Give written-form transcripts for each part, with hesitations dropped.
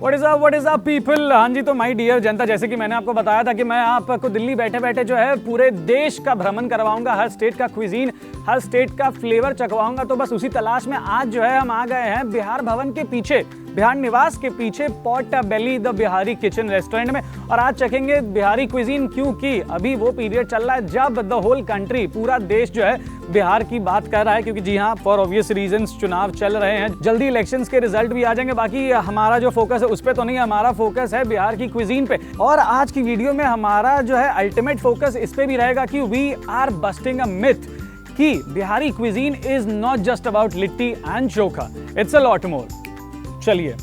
What is up people. हाँ जी, तो my dear जनता, जैसे कि मैंने आपको बताया था कि मैं आपको दिल्ली बैठे बैठे जो है पूरे देश का भ्रमण करवाऊंगा, हर स्टेट का क्विजीन, हर स्टेट का फ्लेवर चखवाऊंगा। तो बस उसी तलाश में आज जो है हम आ गए हैं बिहार भवन के पीछे, बिहार निवास के पीछे pot Bailey the Bihari kitchen restaurant में। और आज चखेंगे बिहारी क्विजीन, क्योंकि अभी वो पीरियड चल रहा है जब द होल कंट्री, पूरा देश जो है बिहार की बात कर रहा है। क्योंकि जी हाँ, फॉर ऑब्वियस रीजंस चुनाव चल रहे हैं, जल्दी इलेक्शंस के रिजल्ट भी आ जाएंगे। बाकी हमारा जो फोकस है उस पे तो नहीं, हमारा फोकस है बिहार की क्विजीन पे। और आज की वीडियो में हमारा जो है अल्टीमेट फोकस इस पे भी रहेगा कि we are busting a myth कि Bihari cuisine is not just about litti and chokha, it's a lot more. चलिए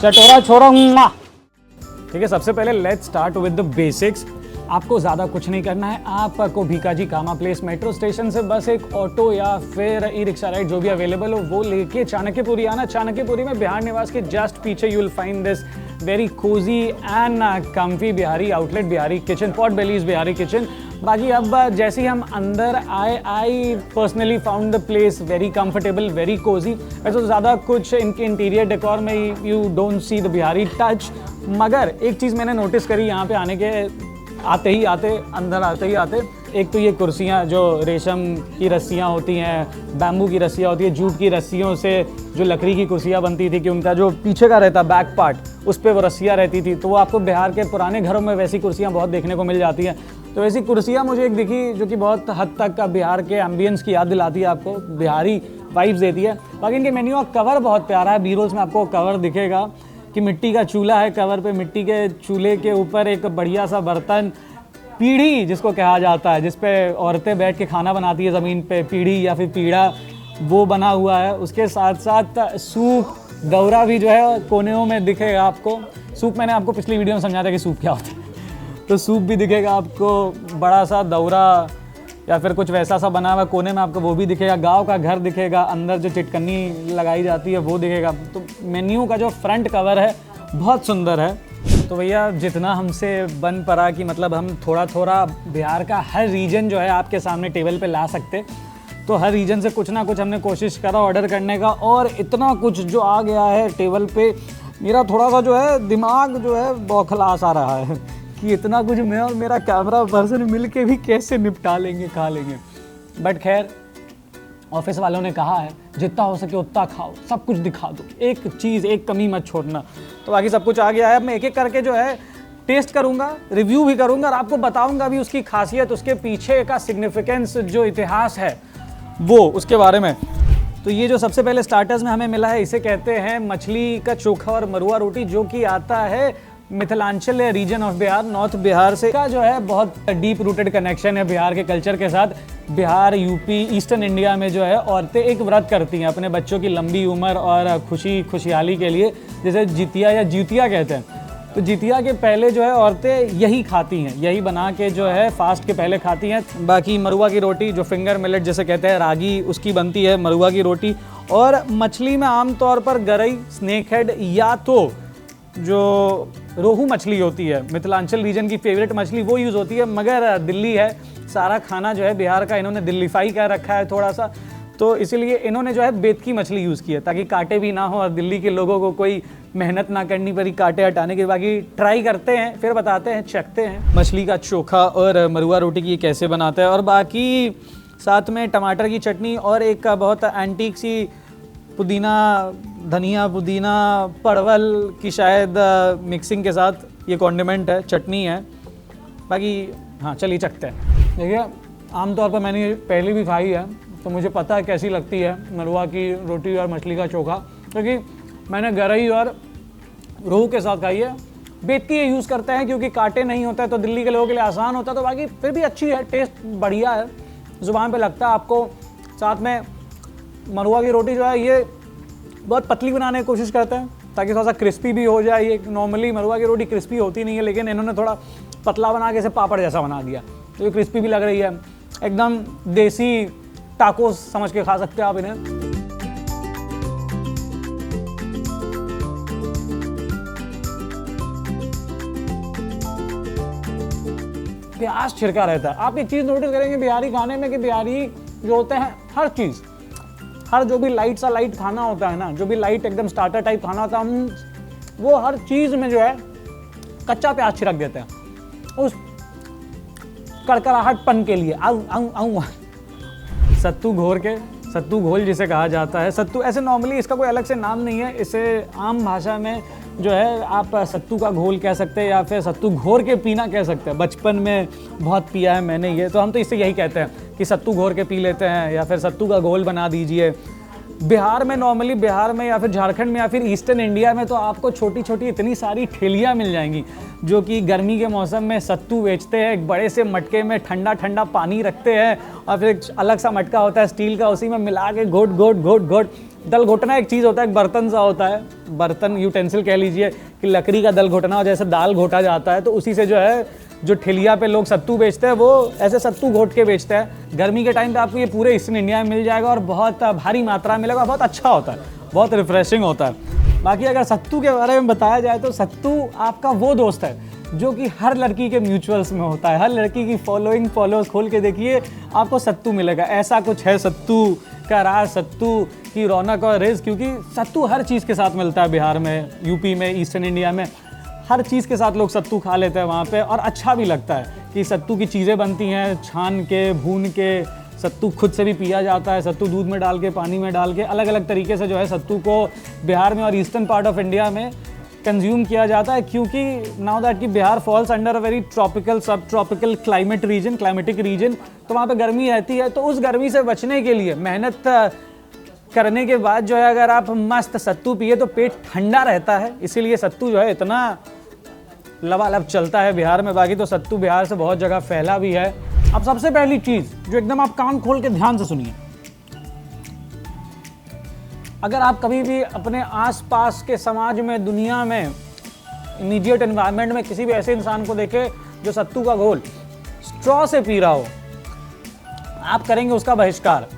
चटोरा छोरा हुआ। ठीक है, सबसे पहले let's start with the basics. आपको ज़्यादा कुछ नहीं करना है। आपको Bhikaji Cama place metro station से बस एक ऑटो या फिर ई रिक्शा राइड जो भी अवेलेबल हो वो लेके चाणक्यपुरी आना। चाणक्यपुरी में बिहार निवास के जस्ट पीछे you will find this very cozy and comfy Bihari outlet, Bihari kitchen, pot bellies Bihari kitchen. बाकी अब जैसे ही हम अंदर आए, I personally found the place very comfortable, very cozy. वैसे तो ज़्यादा कुछ इनके इंटीरियर डेकोर में you don't see the Bihari touch, मगर एक चीज़ मैंने नोटिस करी यहाँ पे आने के अंदर आते ही एक तो ये कुर्सियाँ जो रेशम की रस्सियाँ होती हैं, बैम्बू की रस्सियाँ होती है, जूट की रस्सियों से जो लकड़ी की कुर्सियाँ बनती थी कि उनका जो पीछे का रहता बैक पार्ट उस पर वो रस्सियाँ रहती थी, तो वो आपको बिहार के पुराने घरों में वैसी कुर्सियाँ बहुत देखने को मिल जाती हैं। तो वैसी कुर्सियाँ मुझे एक दिखी जो कि बहुत हद तक का बिहार के एम्बियंस की याद दिलाती है, आपको बिहारी वाइब्स देती है। बाकी इनके मेन्यू का कवर बहुत प्यारा है, बी रोल्स में आपको कवर दिखेगा कि मिट्टी का चूल्हा है, कवर पे मिट्टी के चूल्हे के ऊपर एक बढ़िया सा बर्तन, पीढ़ी जिसको कहा जाता है, जिस पे औरतें बैठ के खाना बनाती है ज़मीन पे, पीढ़ी या फिर पीढ़ा, वो बना हुआ है। उसके साथ साथ सूप, दौरा भी जो है कोनेों में दिखेगा आपको। सूप मैंने आपको पिछली वीडियो में समझाया था कि सूप क्या होता है, तो सूप भी दिखेगा आपको। बड़ा सा दौरा या फिर कुछ वैसा सा बना हुआ कोने में आपको वो भी दिखेगा। गांव का घर दिखेगा, अंदर जो चिटकन्नी लगाई जाती है वो दिखेगा। तो मेन्यू का जो फ्रंट कवर है बहुत सुंदर है। तो भैया जितना हमसे बन पड़ा कि मतलब हम थोड़ा थोड़ा बिहार का हर रीजन जो है आपके सामने टेबल पे ला सकते, तो हर रीजन से कुछ ना कुछ हमने कोशिश करा ऑर्डर करने का। और इतना कुछ जो आ गया है टेबल पे, मेरा थोड़ा सा जो है दिमाग जो है बौखला सा रहा है कि इतना कुछ मैं और मेरा कैमरा पर्सन मिल के भी कैसे निपटा लेंगे, खा लेंगे। बट खैर, ऑफिस वालों ने कहा है जितना हो सके उतना खाओ, सब कुछ दिखा दो, एक चीज़, एक कमी मत छोड़ना। तो बाकी सब कुछ आ गया है। अब मैं एक एक करके जो है टेस्ट करूंगा, रिव्यू भी करूंगा और आपको बताऊंगा भी उसकी खासियत, उसके पीछे का सिग्निफिकेंस, जो इतिहास है वो, उसके बारे में। तो ये जो सबसे पहले स्टार्टर्स में हमें मिला है, इसे कहते हैं मछली का चोखा और मरुआ रोटी, जो कि आता है Mithilanchal region of Bihar, north Bihar से। का जो है बहुत डीप रूटेड कनेक्शन है बिहार के कल्चर के साथ। बिहार, यूपी, ईस्टर्न इंडिया में जो है औरतें एक व्रत करती हैं अपने बच्चों की लंबी उम्र और खुशहाली के लिए, जैसे जितिया या ज्यूतिया कहते हैं। तो जितिया के पहले जो है औरतें यही खाती हैं, यही बना के जो है फास्ट के पहले खाती हैं। बाकी मरुआ की रोटी, जो फिंगर मिलेट जैसे कहते हैं, रागी, उसकी बनती है मरुआ की रोटी। और मछली में आमतौर पर गरई, स्नेक हेड या तो जो रोहू मछली होती है, मिथिलांचल रीजन की फेवरेट मछली, वो यूज़ होती है। मगर दिल्ली है, सारा खाना जो है बिहार का इन्होंने दिल्लीफाई कर रखा है थोड़ा सा, तो इसीलिए इन्होंने जो है बेतकी मछली यूज़ की है ताकि कांटे भी ना हो और दिल्ली के लोगों को कोई मेहनत ना करनी पड़ी कांटे हटाने के। बाकी ट्राई करते हैं, फिर बताते हैं, चखते हैं मछली का चोखा और मरुआ रोटी की कैसे बनाते हैं। और बाकी साथ में टमाटर की चटनी और एक बहुत एंटीक सी पुदीना, धनिया, पुदीना, परवल की शायद मिक्सिंग के साथ ये कॉन्डिमेंट है, चटनी है। बाकी हाँ, चलिए चखते हैं। देखिए, आमतौर पर मैंने पहले भी खाई है तो मुझे पता है कैसी लगती है मरुआ की रोटी और मछली का चोखा, क्योंकि मैंने गरई और रोहू के साथ खाई है। बेतकी ये यूज़ करते हैं क्योंकि कांटे नहीं होता है, तो दिल्ली के लोगों के लिए आसान होता है। तो बाकी फिर भी अच्छी है, टेस्ट बढ़िया है, ज़ुबान पे लगता है आपको। साथ में मरुआ की रोटी जो है ये बहुत पतली बनाने की कोशिश करते हैं ताकि थोड़ा सा क्रिस्पी भी हो जाए। ये नॉर्मली मरुआ की रोटी क्रिस्पी होती नहीं है, लेकिन इन्होंने थोड़ा पतला बना के इसे पापड़ जैसा बना दिया, तो ये क्रिस्पी भी लग रही है। एकदम देसी टाकोस समझ के खा सकते हैं आप इन्हें। प्याज छिड़का रहता है। आप एक चीज़ नोटिस करेंगे बिहारी खाने में कि बिहारी जो होते हैं हर चीज़, हर जो भी लाइट सा लाइट खाना होता है ना, जो भी लाइट एकदम स्टार्टर टाइप खाना होता है, हम वो हर चीज़ में जो है कच्चा प्याज छिड़क देते हैं उस कड़कड़ाहटपन के लिए। आऊ आऊ आऊ सत्तू घोर के, सत्तू घोल जिसे कहा जाता है। सत्तू ऐसे नॉर्मली इसका कोई अलग से नाम नहीं है, इसे आम भाषा में जो है आप सत्तू का घोल कह सकते हैं या फिर सत्तू घोर के पीना कह सकते हैं। बचपन में बहुत पिया है मैंने ये, तो हम तो इससे यही कहते हैं कि सत्तू घोर के पी लेते हैं या फिर सत्तू का घोल बना दीजिए। बिहार में नॉर्मली, बिहार में या फिर झारखंड में या फिर ईस्टर्न इंडिया में तो आपको छोटी छोटी इतनी सारी ठेलियाँ मिल जाएंगी जो कि गर्मी के मौसम में सत्तू बेचते हैं। एक बड़े से मटके में ठंडा ठंडा पानी रखते हैं और फिर एक अलग सा मटका होता है स्टील का, उसी में मिला के घोट घोट घोट घोट। दल घोटना एक चीज़ होता है, एक बर्तन सा होता है, बर्तन यूटेंसिल कह लीजिए कि लकड़ी का दल घोटना, जैसे दाल घोटा जाता है, तो उसी से जो है जो ठेलिया पे लोग सत्तू बेचते हैं वो ऐसे सत्तू घोट के बेचते हैं। गर्मी के टाइम पे आपको ये पूरे ईस्टर्न इंडिया में मिल जाएगा और बहुत भारी मात्रा में मिलेगा, बहुत अच्छा होता है, बहुत रिफ्रेशिंग होता है। बाकी अगर सत्तू के बारे में बताया जाए तो सत्तू आपका वो दोस्त है जो कि हर लड़की के म्यूचुअल्स में होता है। हर लड़की की फॉलोअर्स खोल के देखिए, आपको सत्तू मिलेगा। ऐसा कुछ है सत्तू का राज, सत्तू की रौनक और रिज़्क, क्योंकि सत्तू हर चीज़ के साथ मिलता है। बिहार में, यूपी में, ईस्टर्न इंडिया में हर चीज़ के साथ लोग सत्तू खा लेते हैं वहाँ पे, और अच्छा भी लगता है कि सत्तू की चीज़ें बनती हैं छान के, भून के। सत्तू खुद से भी पिया जाता है, सत्तू दूध में डाल के, पानी में डाल के, अलग अलग तरीके से जो है सत्तू को बिहार में और ईस्टर्न पार्ट ऑफ इंडिया में कंज्यूम किया जाता है। क्योंकि नाउ दैट कि Bihar falls under a very tropical, सब ट्रॉपिकल क्लाइमेटिक रीजन, तो वहाँ पे गर्मी रहती है। तो उस गर्मी से बचने के लिए मेहनत करने के बाद जो है अगर आप मस्त सत्तू पिए तो पेट ठंडा रहता है, इसीलिए सत्तू जो है इतना लबालब चलता है बिहार में। बाकी तो सत्तू बिहार से बहुत जगह फैला भी है। अब सबसे पहली चीज़ जो एकदम आप कान खोल के ध्यान से सुनिए, अगर आप कभी भी अपने आसपास के समाज में, दुनिया में, इमीडिएट एनवायरनमेंट में किसी भी ऐसे इंसान को देखे जो सत्तू का घोल स्ट्रॉ से पी रहा हो, आप करेंगे उसका बहिष्कार।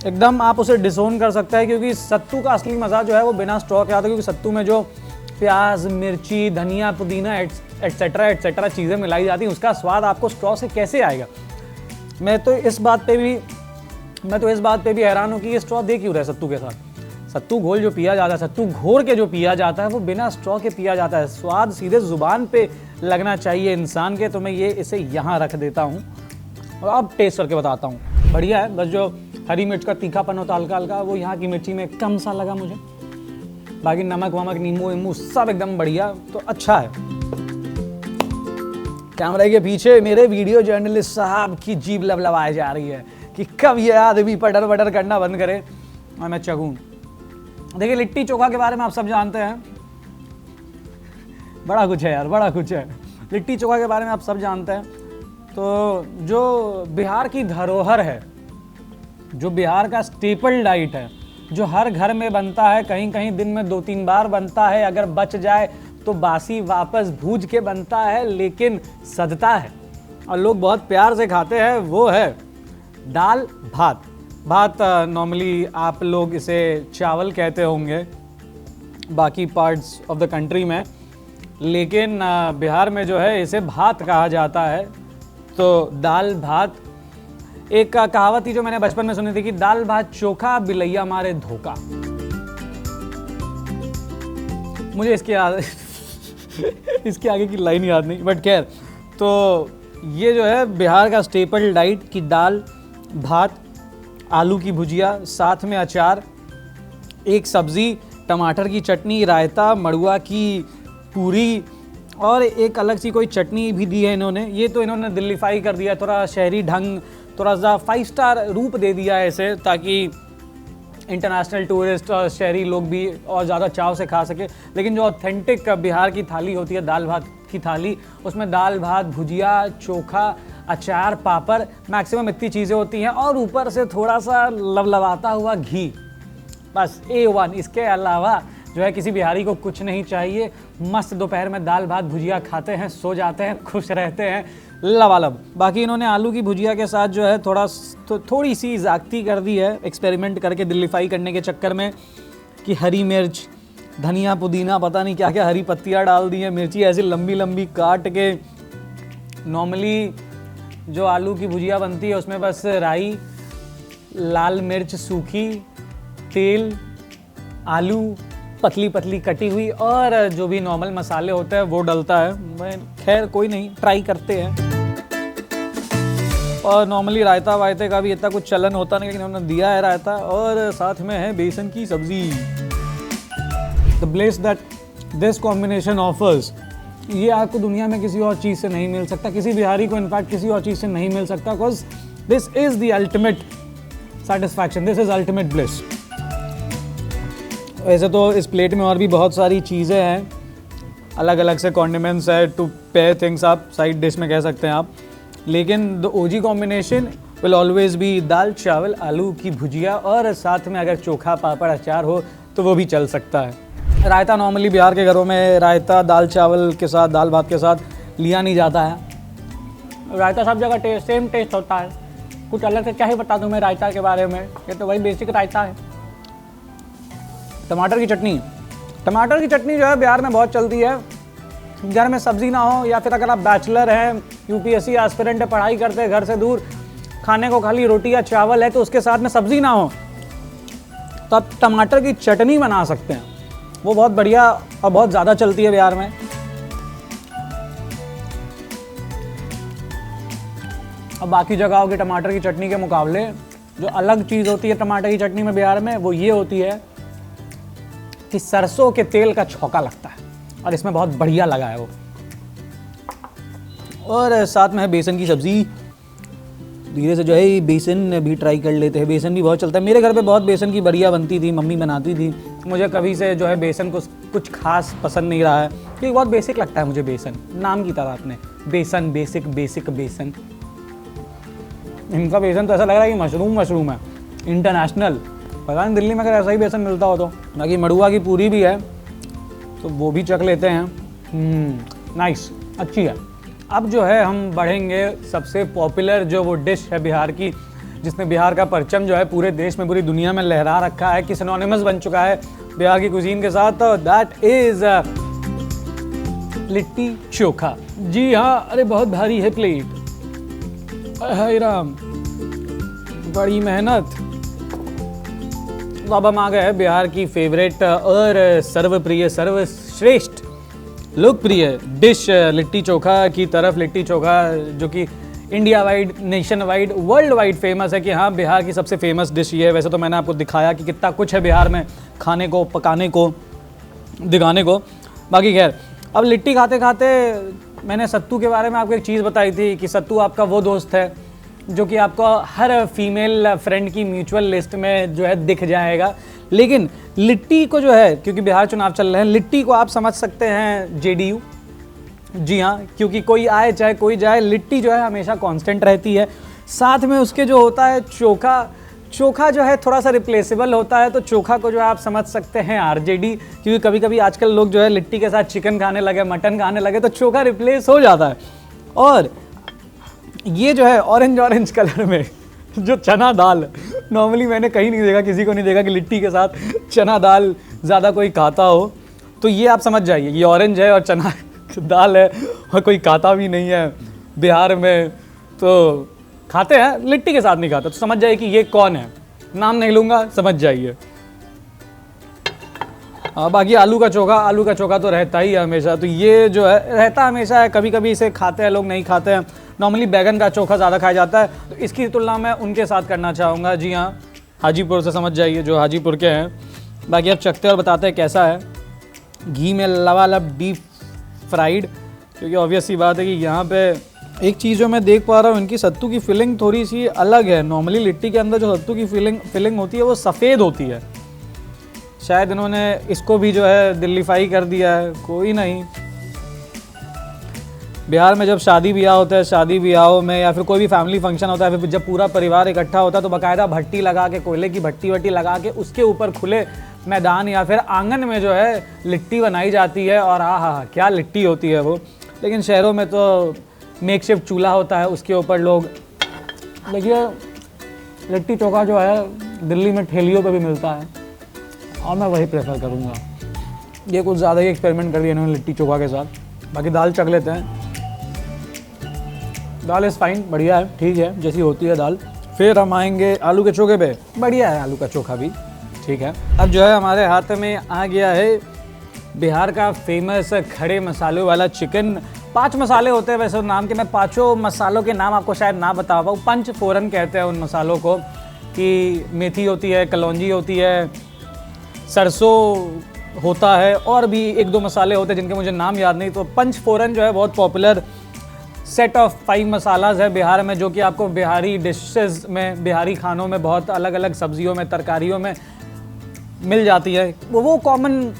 एकदम आप उसे डिसोन कर सकते हैं, क्योंकि सत्तू का असली मज़ा जो है वो बिना स्ट्रॉ के आता है। क्योंकि सत्तू में जो प्याज, मिर्ची, धनिया, पुदीना एटसेट्रा चीज़ें मिलाई जाती हैं, उसका स्वाद आपको स्ट्रॉ से कैसे आएगा। मैं तो इस बात पे भी हैरान हूँ कि ये स्ट्रॉ दे क्यों रहे सत्तू के साथ। सत्तू घोल जो पिया जाता है, सत्तू घोर के जो पिया जाता है, वो बिना स्ट्रॉ के पिया जाता है। स्वाद सीधे ज़ुबान पे लगना चाहिए इंसान के। तो मैं ये इसे यहाँ रख देता हूँ और अब टेस्ट करके बताता हूँ। बढ़िया है, बस जो हरी मिर्च का तीखापन होता हल्का हल्का, वो यहाँ की मिर्ची में कम सा लगा मुझे। बाकी नमक वमक, नींबू वींबू सब एकदम बढ़िया, तो अच्छा है। कैमरे के पीछे मेरे वीडियो जर्नलिस्ट साहब की जीभ लबलबाई जा रही है कि कब ये आदमी पटर पटर करना बंद करे और मैं चखूं। देखिए, लिट्टी चोखा के बारे में आप सब जानते हैं, बड़ा कुछ है यार, बड़ा कुछ है। लिट्टी चोखा के बारे में आप सब जानते हैं। तो जो बिहार की धरोहर है, जो बिहार का स्टेपल डाइट है, जो हर घर में बनता है, कहीं कहीं दिन में 2-3 बार बनता है, अगर बच जाए तो बासी वापस भूज के बनता है, लेकिन सदता है और लोग बहुत प्यार से खाते हैं, वो है दाल भात। नॉर्मली आप लोग इसे चावल कहते होंगे बाकी पार्ट्स ऑफ द कंट्री में, लेकिन बिहार में जो है इसे भात कहा जाता है। तो दाल भात, एक कहावत थी जो मैंने बचपन में सुनी थी कि दाल भात चोखा, बिलैया मारे धोखा। मुझे इसके आगे की लाइन याद नहीं, बट खैर। तो ये जो है बिहार का स्टेपल डाइट की दाल भात, आलू की भुजिया, साथ में अचार, एक सब्ज़ी, टमाटर की चटनी, रायता, मड़ुआ की पूरी और एक अलग सी कोई चटनी भी दी है इन्होंने। ये तो इन्होंने दिल्लीफाई कर दिया, थोड़ा शहरी ढंग, थोड़ा सा 5 स्टार रूप दे दिया है इसे, ताकि इंटरनेशनल टूरिस्ट और शहरी लोग भी और ज़्यादा चाव से खा सके। लेकिन जो ऑथेंटिक बिहार की थाली होती है, दाल भात की थाली, उसमें दाल भात, भुजिया, चोखा, अचार, पापड़, मैक्सिमम इतनी चीज़ें होती हैं और ऊपर से थोड़ा सा लवलवाता हुआ घी, बस A1। इसके अलावा जो है किसी बिहारी को कुछ नहीं चाहिए। मस्त दोपहर में दाल भात भुजिया खाते हैं, सो जाते हैं, खुश रहते हैं, लबालब। बाकी इन्होंने आलू की भुजिया के साथ जो है थोड़ी सी ज़्यादती कर दी है, एक्सपेरिमेंट करके दिल्लीफाई करने के चक्कर में, कि हरी मिर्च, धनिया, पुदीना, पता नहीं क्या क्या हरी पत्तियाँ डाल दी हैं, मिर्ची ऐसी लंबी लंबी काट के नॉर्मली जो आलू की भुजिया बनती है उसमें बस राई, लाल मिर्च सूखी, तेल, आलू पतली पतली कटी हुई और जो भी नॉर्मल मसाले होते हैं वो डलता है। मैं खैर कोई नहीं, ट्राई करते हैं। और नॉर्मली रायता वायते का भी इतना कुछ चलन होता नहीं, लेकिन उन्होंने दिया है रायता और साथ में है बेसन की सब्जी। The bless that this combination offers, ये आपको दुनिया में किसी और चीज़ से नहीं मिल सकता, किसी बिहारी को इनफैक्ट किसी और चीज़ से नहीं मिल सकता, because this is the ultimate satisfaction, this is ultimate bliss. वैसे तो इस प्लेट में और भी बहुत सारी चीज़ें हैं, अलग अलग से कॉन्डिमेंट्स है टू पेयर थिंग्स, आप साइड डिश में कह सकते हैं आप, लेकिन the OG combination will always be dal chawal aloo की भुजिया और साथ में अगर चोखा पापड़ अचार हो तो वो भी चल सकता है। रायता नॉर्मली बिहार के घरों में रायता दाल चावल के साथ, दाल भात के साथ लिया नहीं जाता है। रायता सब जगह सेम टेस्ट होता है, कुछ अलग से क्या ही बता दूँ मैं रायता के बारे में, ये तो वही बेसिक रायता है। टमाटर की चटनी, टमाटर की चटनी जो है बिहार में बहुत चलती है। घर में सब्जी ना हो या फिर अगर आप बैचलर हैं, यूपीएससी एस्पिरेंट है, पढ़ाई करते हैं घर से दूर, खाने को खाली रोटी या चावल है तो उसके साथ में सब्जी ना हो तो आप टमाटर की चटनी बना सकते हैं, वो बहुत बढ़िया और बहुत ज़्यादा चलती है बिहार में। अब बाकी जगहों की टमाटर की चटनी के मुकाबले जो अलग चीज़ होती है टमाटर की चटनी में बिहार में, वो ये होती है कि सरसों के तेल का छौंका लगता है और इसमें बहुत बढ़िया लगा है वो। और साथ में है बेसन की सब्ज़ी। धीरे से जो है बेसन भी ट्राई कर लेते हैं, बेसन भी बहुत चलता है। मेरे घर पे बहुत बेसन की बढ़िया बनती थी, मम्मी बनाती थी। मुझे कभी से जो है बेसन को कुछ खास पसंद नहीं रहा है, क्योंकि बहुत बेसिक लगता है मुझे बेसन, नाम की तरह अपने बेसन, बेसिक बेसिक बेसन। इनका बेसन तो ऐसा लग रहा है कि मशरूम है, इंटरनेशनल। पता नहीं दिल्ली में अगर ऐसा ही बेसन मिलता हो तो। बाकी मड़ुआ की पूरी भी है तो वो भी चख लेते हैं। नाइस, अच्छी है। अब जो है हम बढ़ेंगे सबसे पॉपुलर जो वो डिश है बिहार की, जिसने बिहार का परचम जो है पूरे देश में पूरी दुनिया में लहरा रखा है, कि सिनोनिमस बन चुका है बिहार की कुजीन के साथ, तो दैट इज लिट्टी चोखा। जी हाँ, अरे बहुत भारी है प्लेट, हाय राम, बड़ी मेहनत। तो अब हम आ गए हैं बिहार की फेवरेट और सर्वप्रिय सर्वश्रेष्ठ लोकप्रिय डिश लिट्टी चोखा की तरफ। लिट्टी चोखा जो कि India wide, nation wide, world wide famous है कि हाँ बिहार की सबसे फेमस डिश ये है। वैसे तो मैंने आपको दिखाया कि कितना कुछ है बिहार में खाने को, पकाने को, दिखाने को। बाकी खैर, अब लिट्टी खाते खाते मैंने सत्तू के बारे में आपको एक चीज़ बताई थी कि सत्तू आपका वो दोस्त है जो कि आपको हर फीमेल फ्रेंड की म्यूचुअल लिस्ट में जो है दिख जाएगा। लेकिन लिट्टी को जो है, क्योंकि बिहार चुनाव चल रहे हैं, लिट्टी को आप समझ सकते हैं जेडीयू। जी हाँ, क्योंकि कोई आए चाहे कोई जाए, लिट्टी जो है हमेशा कांस्टेंट रहती है। साथ में उसके जो होता है चोखा, चोखा जो है थोड़ा सा रिप्लेसेबल होता है, तो चोखा को जो है आप समझ सकते हैं आरजेडी, क्योंकि कभी कभी आजकल लोग जो है लिट्टी के साथ चिकन खाने लगे, मटन खाने लगे, तो चोखा रिप्लेस हो जाता है। और ये जो है ऑरेंज कलर में जो चना दाल, नॉर्मली मैंने कहीं नहीं देखा, किसी को नहीं देखा कि लिट्टी के साथ चना दाल ज़्यादा कोई खाता हो। तो ये आप समझ जाइए, ये ऑरेंज है और चना दाल है और कोई खाता भी नहीं है बिहार में, तो खाते हैं, लिट्टी के साथ नहीं खाता। तो समझ जाइए कि ये कौन है, नाम नहीं लूँगा, समझ जाइए। बाकी आलू का चोखा तो रहता ही है हमेशा, तो ये जो है रहता हमेशा है। कभी कभी इसे खाते हैं लोग, नहीं खाते हैं। नॉर्मली बैगन का चोखा ज़्यादा खाया जाता है, तो इसकी तुलना मैं उनके साथ करना चाहूँगा। जी हाँ, हाजीपुर से समझ जाइए, जो हाजीपुर के हैं। बाकी अब चखते और बताते हैं कैसा है। घी में लबालब डीप फ्राइड, क्योंकि ऑब्वियस सी बात है कि यहाँ पे एक चीज़ जो मैं देख पा रहा हूँ, इनकी सत्तू की फिलिंग थोड़ी सी अलग है। नॉर्मली लिट्टी के अंदर जो सत्तू की फिलिंग होती है वो सफ़ेद होती है, शायद इन्होंने इसको भी जो है दिल्लीफाई कर दिया है। कोई नहीं, बिहार में जब शादी ब्याह होता है, शादी ब्याहों में या फिर कोई भी फैमिली फंक्शन होता है, फिर जब पूरा परिवार इकट्ठा होता है तो बाकायदा भट्टी लगा के, कोयले की भट्टी वट्टी लगा के उसके ऊपर खुले मैदान या फिर आंगन में जो है लिट्टी बनाई जाती है। और हाँ, क्या लिट्टी होती है वो। लेकिन शहरों में तो मेकशिफ्ट चूल्हा होता है, उसके ऊपर लोग। देखिए, लिट्टी चोखा जो है दिल्ली में ठेलियों पे भी मिलता है और मैं वही प्रेफर करूँगा। ये कुछ ज़्यादा ही एक्सपेरिमेंट कर दिया इन्होंने लिट्टी चोखा के साथ। बाकी दाल चख लेते हैं। दाल इज़ फाइन, बढ़िया है, ठीक है, जैसी होती है दाल। फिर हम आएंगे आलू के चोखे पे। बढ़िया है आलू का चोखा भी, ठीक है। अब जो है हमारे हाथ में आ गया है बिहार का फेमस खड़े मसालों वाला चिकन। 5 मसाले होते हैं वैसे नाम के, मैं 5 मसालों के नाम आपको शायद ना बता पाऊँ। पंच फोरन कहते हैं उन मसालों को, कि मेथी होती है, कलौंजी होती है, सरसों होता है, और भी 1-2 मसाले होते हैं जिनके मुझे नाम याद नहीं। तो पंच फोरन जो है बहुत पॉपुलर सेट ऑफ 5 मसालाज है बिहार में, जो कि आपको बिहारी डिशेस में, बिहारी खानों में, बहुत अलग अलग सब्जियों में, तरकारियों में मिल जाती है। वो कॉमन,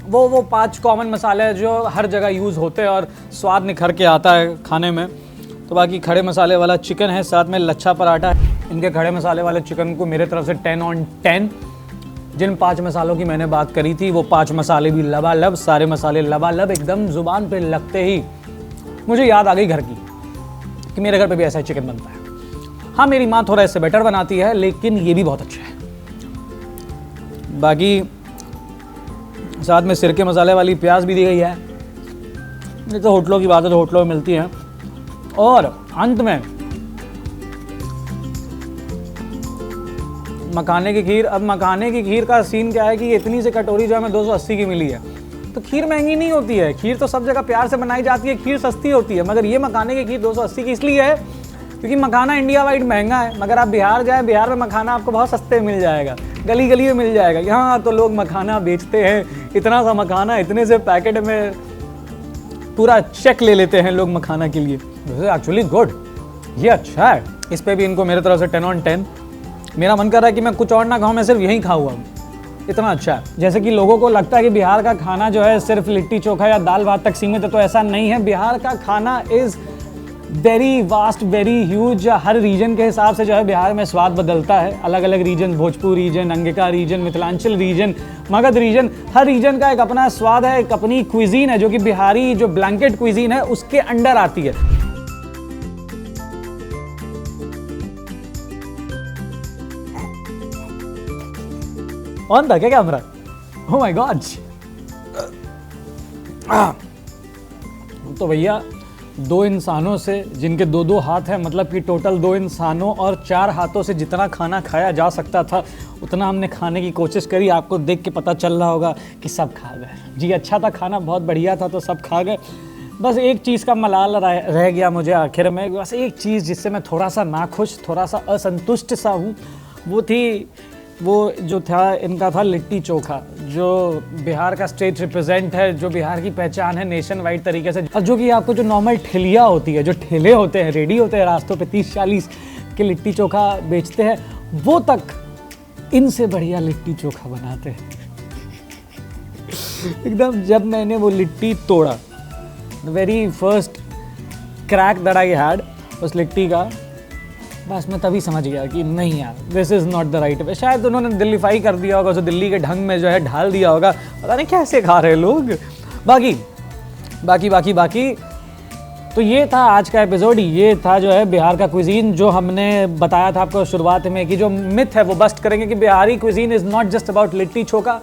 वो 5 कॉमन मसाले हैं जो हर जगह यूज़ होते हैं और स्वाद निखर के आता है खाने में। तो बाकी खड़े मसाले वाला चिकन है, साथ में लच्छा पराठा है। इनके खड़े मसाले वाले चिकन को मेरे तरफ से 10 on 10। जिन 5 मसालों की मैंने बात करी थी वो 5 मसाले भी लबालब, सारे मसाले लबालब, एकदम ज़ुबान पे लगते ही मुझे याद आ गई घर की, कि मेरे घर पे भी ऐसा ही चिकन बनता है। हाँ, मेरी माँ थोड़ा इससे बेटर बनाती है, लेकिन ये भी बहुत अच्छा है। बाकी साथ में सिरके मसाले वाली प्याज भी दी गई है। ये तो होटलों की बात है, तो होटलों में मिलती हैं। और अंत में मखाने की खीर। अब मखाने की खीर का सीन क्या है कि ये इतनी सी कटोरी जो हमें 280 की मिली है, तो खीर महंगी नहीं होती है। खीर तो सब जगह प्यार से बनाई जाती है, खीर सस्ती होती है, मगर ये मखाने की खीर 280 की इसलिए है क्योंकि मखाना इंडिया वाइड महंगा है। मगर आप बिहार जाएँ, बिहार में मखाना आपको बहुत सस्ते मिल जाएगा, गली गली में मिल जाएगा। यहाँ तो लोग मखाना बेचते हैं, इतना सा मखाना, इतने से पैकेट में पूरा चेक ले लेते हैं लोग मखाना के लिए। दिस इज एक्चुअली गुड, ये अच्छा है। इस पे भी इनको मेरे तरफ से 10 on 10। मेरा मन कर रहा है कि मैं कुछ और ना खाऊं, मैं सिर्फ यही खाऊंगा, इतना अच्छा है। जैसे कि लोगों को लगता है कि बिहार का खाना जो है सिर्फ लिट्टी चोखा या दाल भात तक सीमित है, तो ऐसा नहीं है। बिहार का खाना is very vast, very huge. हर रीजन के हिसाब से जो है बिहार में स्वाद बदलता है। अलग अलग region, Bhojpur region, Angika region, Mithilanchal region, Magadh region, हर रीजन का एक अपना स्वाद है, एक अपनी क्विजीन है, जो कि बिहारी जो ब्लैंकेट क्विजीन है उसके अंडर आती है। ऑन था क्या कैमरा? Oh my God. तो भैया 2 इंसानों से जिनके 2-2 हाथ हैं, मतलब कि टोटल 2 इंसानों और 4 हाथों से जितना खाना खाया जा सकता था उतना हमने खाने की कोशिश करी। आपको देख के पता चल रहा होगा कि सब खा गए जी। अच्छा था खाना, बहुत बढ़िया था, तो सब खा गए। बस एक चीज़ का मलाल रह गया मुझे आखिर में, बस एक चीज़ जिससे मैं थोड़ा सा नाखुश, थोड़ा सा असंतुष्ट सा हूँ, वो जो था इनका था लिट्टी चोखा, जो बिहार का स्टेट रिप्रेजेंट है, जो बिहार की पहचान है नेशन वाइड तरीके से। और जो कि आपको जो नॉर्मल ठेलिया होती है, जो ठेले होते हैं, रेडी होते हैं रास्तों पे 30-40 के लिट्टी चोखा बेचते हैं, वो तक इनसे बढ़िया लिट्टी चोखा बनाते हैं। एकदम जब मैंने वो लिट्टी तोड़ा, very first crack that I had उस लिट्टी का, बस मैं तभी समझ गया कि नहीं यार, this is not the right way. शायद उन्होंने दिल्लीफाई कर दिया होगा, उसे दिल्ली के ढंग में जो है ढाल दिया होगा, पता नहीं कैसे खा रहे लोग। बाकी तो ये था आज का एपिसोड। ये था जो है बिहार का क्विजीन, जो हमने बताया था आपको शुरुआत में कि जो मिथ है वो बस्ट करेंगे कि Bihari cuisine is not just about litti chokha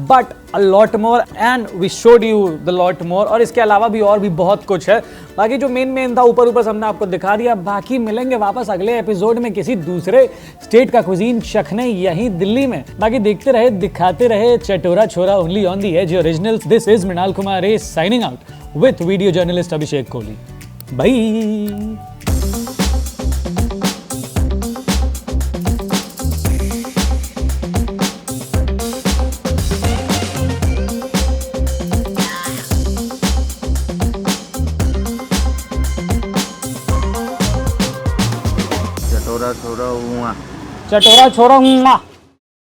but a lot more, and we showed you the lot more. और इसके अलावा भी और भी बहुत कुछ है। बाकी जो मेन था ऊपर से हमने आपको दिखा दिया। बाकी मिलेंगे वापस अगले एपिसोड में किसी दूसरे स्टेट का कुजीन चखने, यहीं दिल्ली में। बाकी देखते रहे, दिखाते रहे, Chatora Chhora only on the age originals. This is Mrinal Kumar Ray signing out with video journalist Abhishek Kohli. Bye. Chatora Chhora हुआ चटोरा छोरा